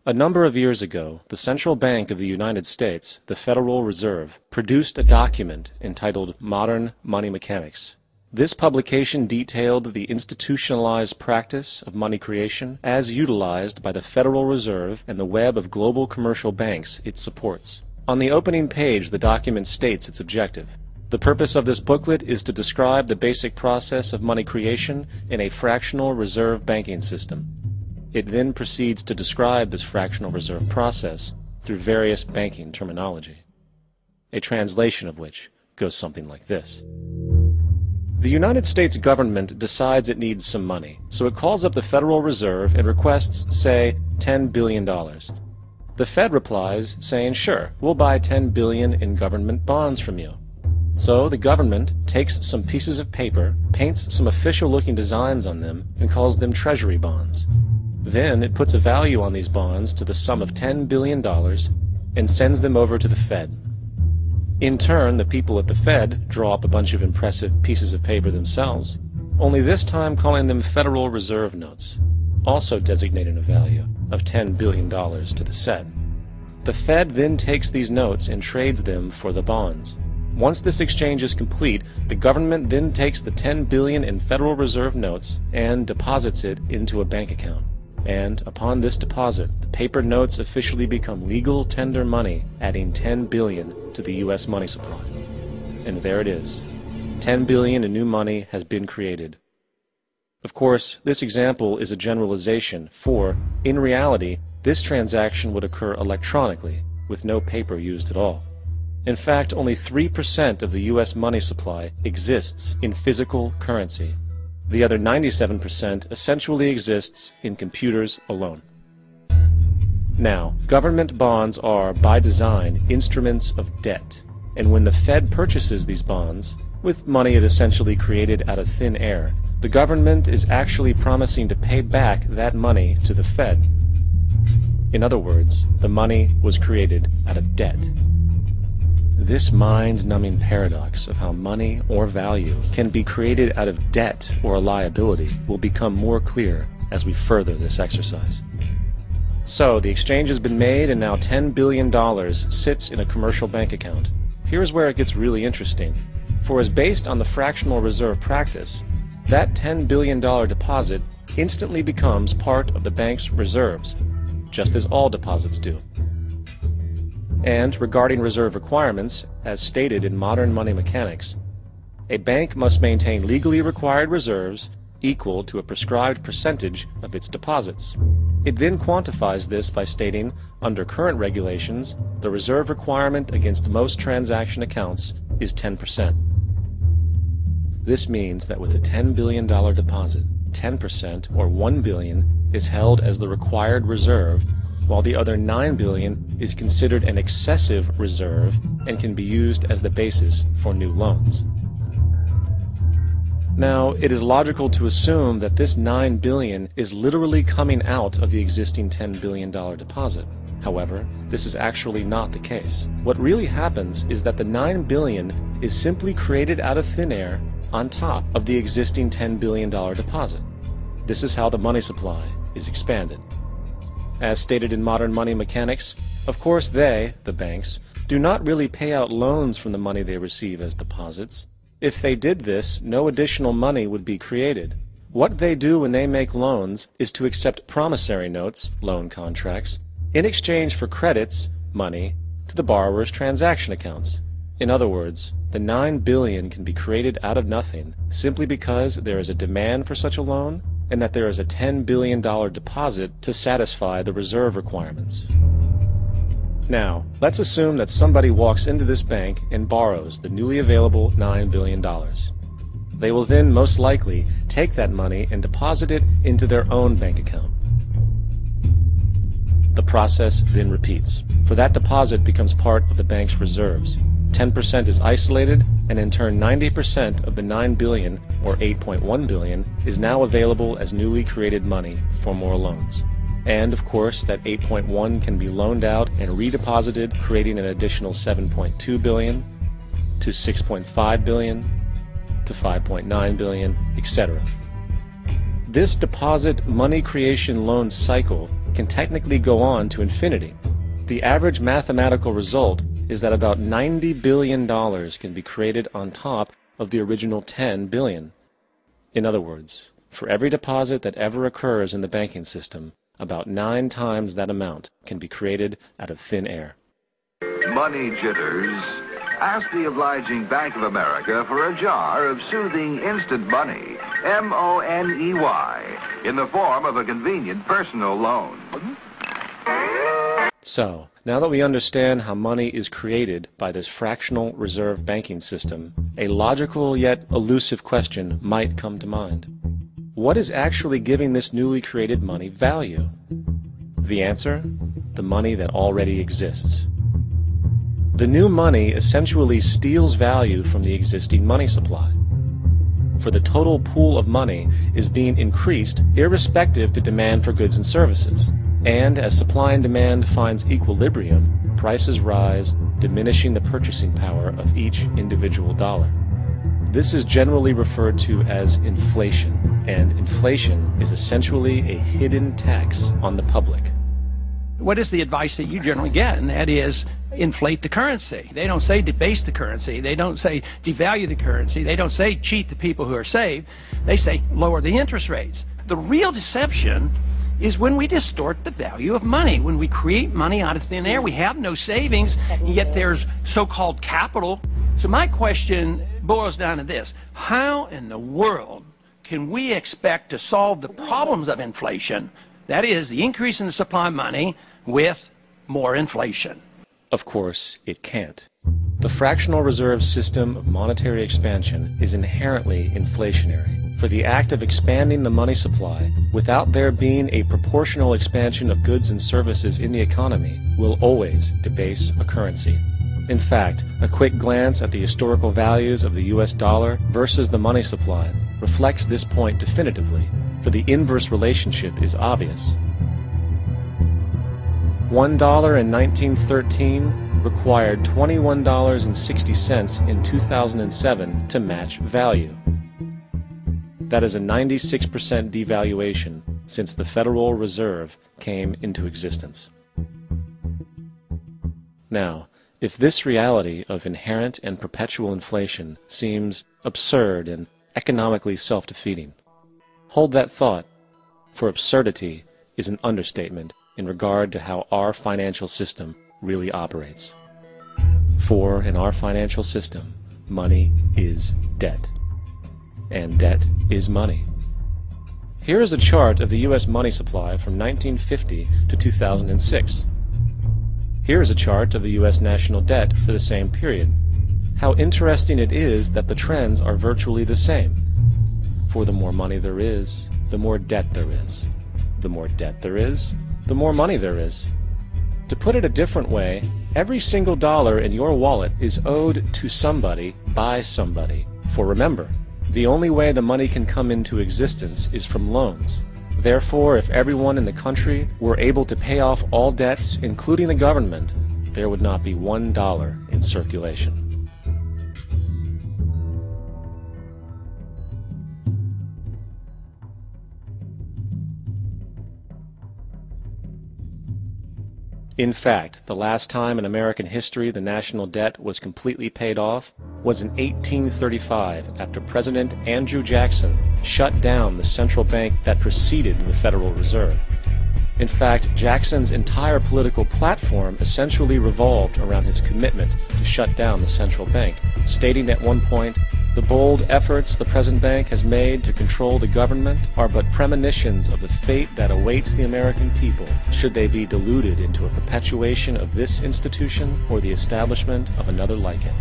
A number of years ago, the Central Bank of the United States, the Federal Reserve, produced a document entitled Modern Money Mechanics. This publication detailed the institutionalized practice of money creation as utilized by the Federal Reserve and the web of global commercial banks it supports. On the opening page, the document states its objective. The purpose of this booklet is to describe the basic process of money creation in a fractional reserve banking system. It then proceeds to describe this fractional reserve process through various banking terminology, a translation of which goes something like this. The United States government decides it needs some money, so it calls up the Federal Reserve and requests, say, $10 billion. The Fed replies, saying, sure, we'll buy $10 billion in government bonds from you. So the government takes some pieces of paper, paints some official-looking designs on them, and calls them treasury bonds. Then it puts a value on these bonds to the sum of $10 billion and sends them over to the Fed. In turn, the people at the Fed draw up a bunch of impressive pieces of paper themselves, only this time calling them Federal Reserve notes, also designating a value of $10 billion to the set. The Fed then takes these notes and trades them for the bonds. Once this exchange is complete, the government then takes the $10 billion in Federal Reserve notes and deposits it into a bank account. And upon this deposit, the paper notes officially become legal tender money, adding $10 billion to the U.S. money supply. And there it is. $10 billion in new money has been created. Of course, this example is a generalization, for, in reality, this transaction would occur electronically, with no paper used at all. In fact, only 3% of the U.S. money supply exists in physical currency. The other 97% essentially exists in computers alone. Now, government bonds are, by design, instruments of debt, and when the Fed purchases these bonds, with money it essentially created out of thin air, the government is actually promising to pay back that money to the Fed. In other words, the money was created out of debt. This mind-numbing paradox of how money or value can be created out of debt or a liability will become more clear as we further this exercise. So, the exchange has been made and now $10 billion sits in a commercial bank account. Here's where it gets really interesting. For as based on the fractional reserve practice, that $10 billion deposit instantly becomes part of the bank's reserves, just as all deposits do. And regarding reserve requirements, as stated in Modern Money Mechanics, a bank must maintain legally required reserves equal to a prescribed percentage of its deposits. It then quantifies this by stating, under current regulations, the reserve requirement against most transaction accounts is 10%. This means that with a $10 billion deposit, 10% or $1 billion is held as the required reserve, while the other $9 billion is considered an excessive reserve and can be used as the basis for new loans. Now, it is logical to assume that this $9 billion is literally coming out of the existing $10 billion deposit. However, this is actually not the case. What really happens is that the $9 billion is simply created out of thin air on top of the existing $10 billion deposit. This is how the money supply is expanded. As stated in Modern Money Mechanics, of course they, the banks, do not really pay out loans from the money they receive as deposits. If they did this, no additional money would be created. What they do when they make loans is to accept promissory notes, loan contracts, in exchange for credits, money, to the borrower's transaction accounts. In other words, the $9 billion can be created out of nothing simply because there is a demand for such a loan and that there is a $10 billion deposit to satisfy the reserve requirements. Now, let's assume that somebody walks into this bank and borrows the newly available $9 billion. They will then most likely take that money and deposit it into their own bank account. The process then repeats, for that deposit becomes part of the bank's reserves. 10% is isolated, and in turn 90% of the $9 billion, or $8.1 billion, is now available as newly created money for more loans. And, of course, that 8.1 can be loaned out and redeposited, creating an additional 7.2 billion, to 6.5 billion, to 5.9 billion, etc. This deposit money creation loan cycle can technically go on to infinity. The average mathematical result is that about $90 billion can be created on top of the original $10 billion. In other words, for every deposit that ever occurs in the banking system, about 9 times that amount can be created out of thin air. Money jitters? Ask the obliging Bank of America for a jar of soothing instant money, M-O-N-E-Y, in the form of a convenient personal loan. So, now that we understand how money is created by this fractional reserve banking system, a logical yet elusive question might come to mind. What is actually giving this newly created money value? The answer? The money that already exists. The new money essentially steals value from the existing money supply. For the total pool of money is being increased irrespective to demand for goods and services. And as supply and demand finds equilibrium, prices rise, diminishing the purchasing power of each individual dollar. This is generally referred to as inflation, and inflation is essentially a hidden tax on the public. What is the advice that you generally get? And that is, inflate the currency. They don't say debase the currency. They don't say devalue the currency. They don't say cheat the people who are saved. They say lower the interest rates. The real deception is when we distort the value of money. When we create money out of thin air, we have no savings, and yet there's so-called capital. So my question boils down to this: how in the world can we expect to solve the problems of inflation, that is, the increase in the supply of money, with more inflation? Of course, it can't. The fractional reserve system of monetary expansion is inherently inflationary. For the act of expanding the money supply, without there being a proportional expansion of goods and services in the economy, will always debase a currency. In fact, a quick glance at the historical values of the US dollar versus the money supply reflects this point definitively, for the inverse relationship is obvious. $1 in 1913 required $21.60 in 2007 to match value. That is a 96% devaluation since the Federal Reserve came into existence. Now, if this reality of inherent and perpetual inflation seems absurd and economically self-defeating, hold that thought, for absurdity is an understatement in regard to how our financial system really operates. For in our financial system, money is debt. And debt is money. Here is a chart of the U.S. money supply from 1950 to 2006. Here is a chart of the U.S. national debt for the same period. How interesting it is that the trends are virtually the same. For the more money there is, the more debt there is. The more debt there is, the more money there is. To put it a different way, every single dollar in your wallet is owed to somebody by somebody. For remember, the only way the money can come into existence is from loans. Therefore, if everyone in the country were able to pay off all debts, including the government, there would not be $1 in circulation. In fact, the last time in American history the national debt was completely paid off was in 1835 after President Andrew Jackson shut down the central bank that preceded the Federal Reserve. In fact, Jackson's entire political platform essentially revolved around his commitment to shut down the central bank, stating at one point, "The bold efforts the present bank has made to control the government are but premonitions of the fate that awaits the American people should they be deluded into a perpetuation of this institution or the establishment of another like it."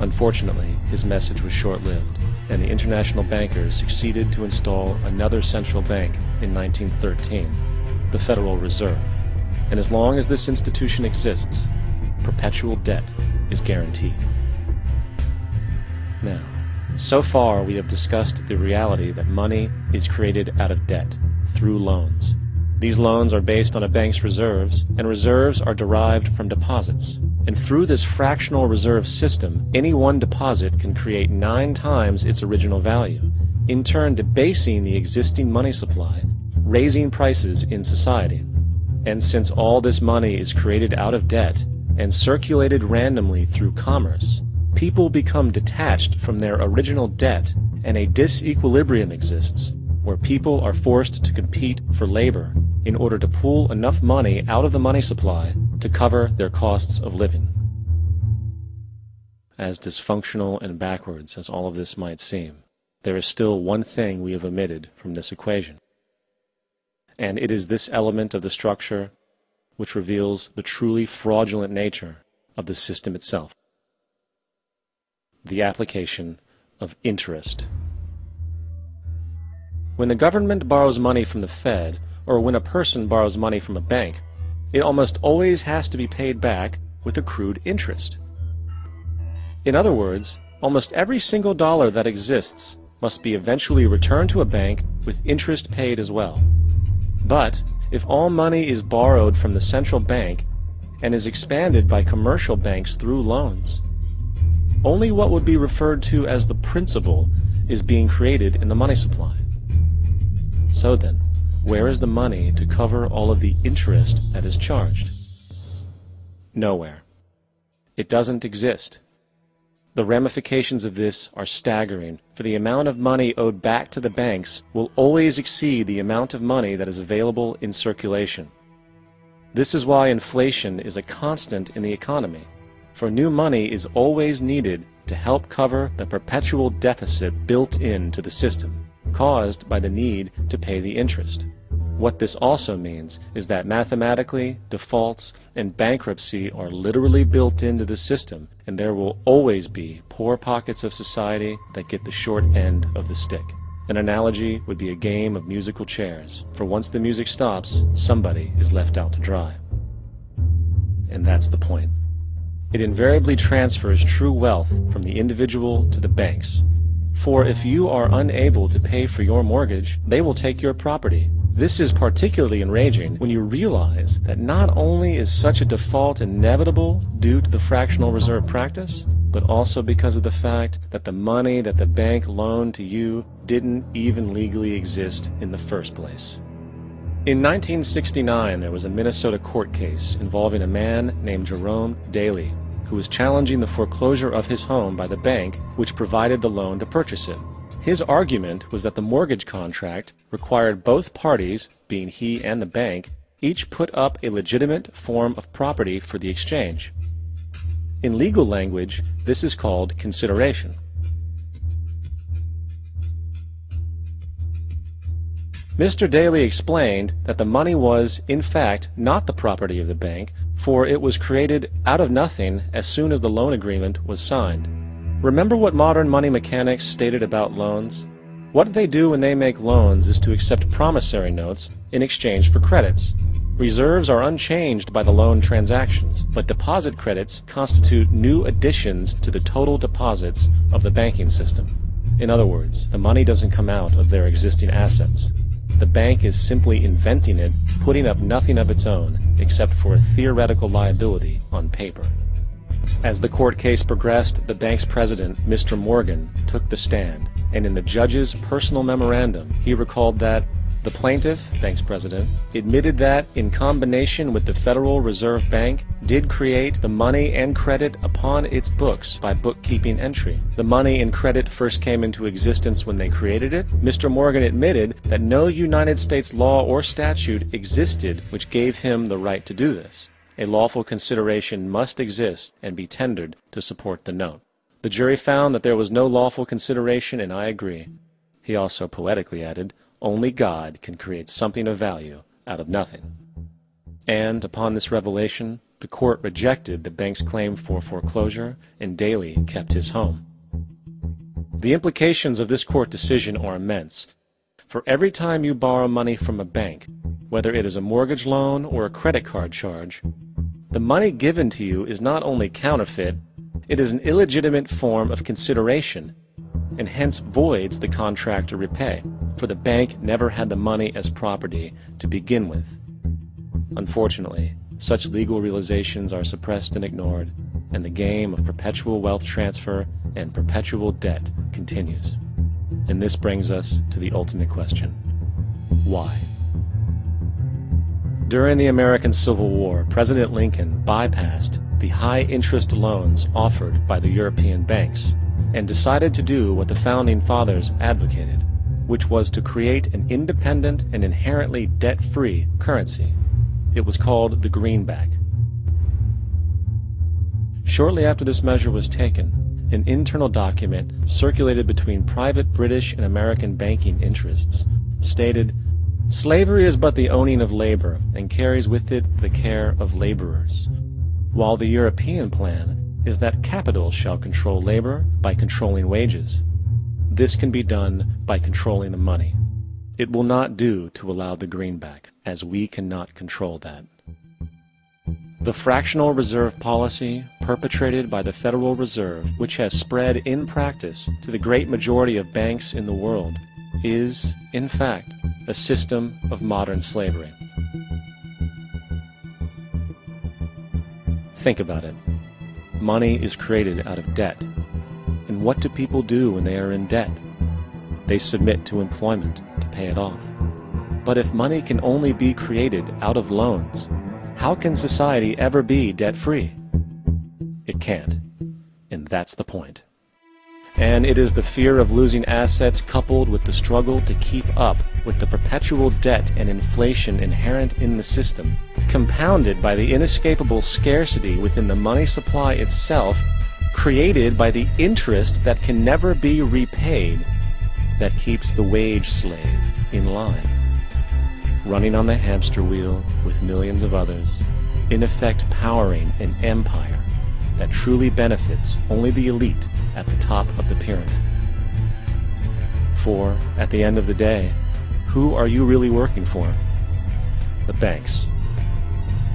Unfortunately, his message was short-lived, and the international bankers succeeded to install another central bank in 1913, the Federal Reserve. And as long as this institution exists, perpetual debt is guaranteed. Now, so far we have discussed the reality that money is created out of debt, through loans. These loans are based on a bank's reserves, and reserves are derived from deposits. And through this fractional reserve system, any one deposit can create 9 times its original value, in turn debasing the existing money supply, raising prices in society. And since all this money is created out of debt and circulated randomly through commerce, people become detached from their original debt, and a disequilibrium exists where people are forced to compete for labor in order to pull enough money out of the money supply to cover their costs of living. As dysfunctional and backwards as all of this might seem, there is still one thing we have omitted from this equation. And it is this element of the structure which reveals the truly fraudulent nature of the system itself: the application of interest. When the government borrows money from the Fed, or when a person borrows money from a bank, it almost always has to be paid back with accrued interest. In other words, almost every single dollar that exists must be eventually returned to a bank with interest paid as well. But if all money is borrowed from the central bank and is expanded by commercial banks through loans, only what would be referred to as the principal is being created in the money supply. So then, where is the money to cover all of the interest that is charged? Nowhere. It doesn't exist. The ramifications of this are staggering, for the amount of money owed back to the banks will always exceed the amount of money that is available in circulation. This is why inflation is a constant in the economy, for new money is always needed to help cover the perpetual deficit built into the system, caused by the need to pay the interest. What this also means is that mathematically, defaults and bankruptcy are literally built into the system, and there will always be poor pockets of society that get the short end of the stick. An analogy would be a game of musical chairs, for once the music stops, somebody is left out to dry. And that's the point. It invariably transfers true wealth from the individual to the banks. For if you are unable to pay for your mortgage, they will take your property. This is particularly enraging when you realize that not only is such a default inevitable due to the fractional reserve practice, but also because of the fact that the money that the bank loaned to you didn't even legally exist in the first place. In 1969, there was a Minnesota court case involving a man named Jerome Daly, who was challenging the foreclosure of his home by the bank which provided the loan to purchase it. His argument was that the mortgage contract required both parties, being he and the bank, each put up a legitimate form of property for the exchange. In legal language, this is called consideration. Mr. Daly explained that the money was, in fact, not the property of the bank, for it was created out of nothing as soon as the loan agreement was signed. Remember what modern money mechanics stated about loans? What they do when they make loans is to accept promissory notes in exchange for credits. Reserves are unchanged by the loan transactions, but deposit credits constitute new additions to the total deposits of the banking system. In other words, the money doesn't come out of their existing assets. The bank is simply inventing it, putting up nothing of its own, except for a theoretical liability on paper. As the court case progressed, the bank's president, Mr. Morgan, took the stand, and in the judge's personal memorandum, he recalled that the plaintiff, bank's president, admitted that, in combination with the Federal Reserve Bank, did create the money and credit upon its books by bookkeeping entry. The money and credit first came into existence when they created it. Mr. Morgan admitted that no United States law or statute existed which gave him the right to do this. A lawful consideration must exist and be tendered to support the note. The jury found that there was no lawful consideration, and I agree. He also poetically added, "Only God can create something of value out of nothing." And upon this revelation, the court rejected the bank's claim for foreclosure, and Daly kept his home. The implications of this court decision are immense. For every time you borrow money from a bank, whether it is a mortgage loan or a credit card charge, the money given to you is not only counterfeit, it is an illegitimate form of consideration, and hence voids the contract to repay, for the bank never had the money as property to begin with. Unfortunately, such legal realizations are suppressed and ignored, and the game of perpetual wealth transfer and perpetual debt continues. And this brings us to the ultimate question: why? During the American Civil War, President Lincoln bypassed the high-interest loans offered by the European banks and decided to do what the Founding Fathers advocated, which was to create an independent and inherently debt-free currency. It was called the greenback. Shortly after this measure was taken, an internal document circulated between private British and American banking interests stated, "Slavery is but the owning of labor, and carries with it the care of laborers, while the European plan is that capital shall control labor by controlling wages. This can be done by controlling the money. It will not do to allow the greenback, as we cannot control that." The fractional reserve policy perpetrated by the Federal Reserve, which has spread in practice to the great majority of banks in the world, is, in fact, a system of modern slavery. Think about it. Money is created out of debt. And what do people do when they are in debt? They submit to employment to pay it off. But if money can only be created out of loans, how can society ever be debt-free? It can't. And that's the point. And it is the fear of losing assets coupled with the struggle to keep up with the perpetual debt and inflation inherent in the system, compounded by the inescapable scarcity within the money supply itself, created by the interest that can never be repaid, that keeps the wage slave in line, running on the hamster wheel with millions of others, in effect powering an empire that truly benefits only the elite at the top of the pyramid. For, at the end of the day, who are you really working for? The banks.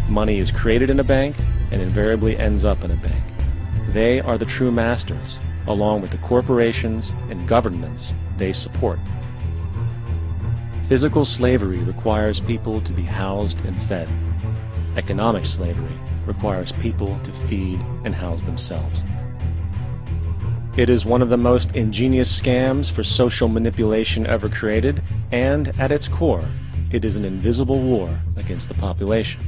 Money is created in a bank and invariably ends up in a bank. They are the true masters, along with the corporations and governments they support. Physical slavery requires people to be housed and fed. Economic slavery requires people to feed and house themselves. It is one of the most ingenious scams for social manipulation ever created, and at its core, it is an invisible war against the population.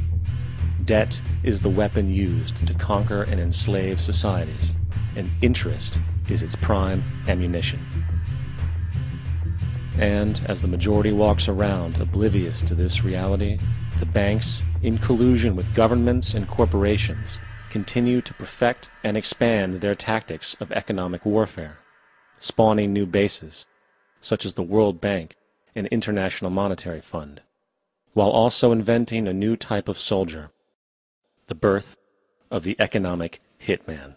Debt is the weapon used to conquer and enslave societies, and interest is its prime ammunition. And as the majority walks around oblivious to this reality, the banks, in collusion with governments and corporations, continue to perfect and expand their tactics of economic warfare, spawning new bases, such as the World Bank and International Monetary Fund, while also inventing a new type of soldier, the birth of the economic hitman.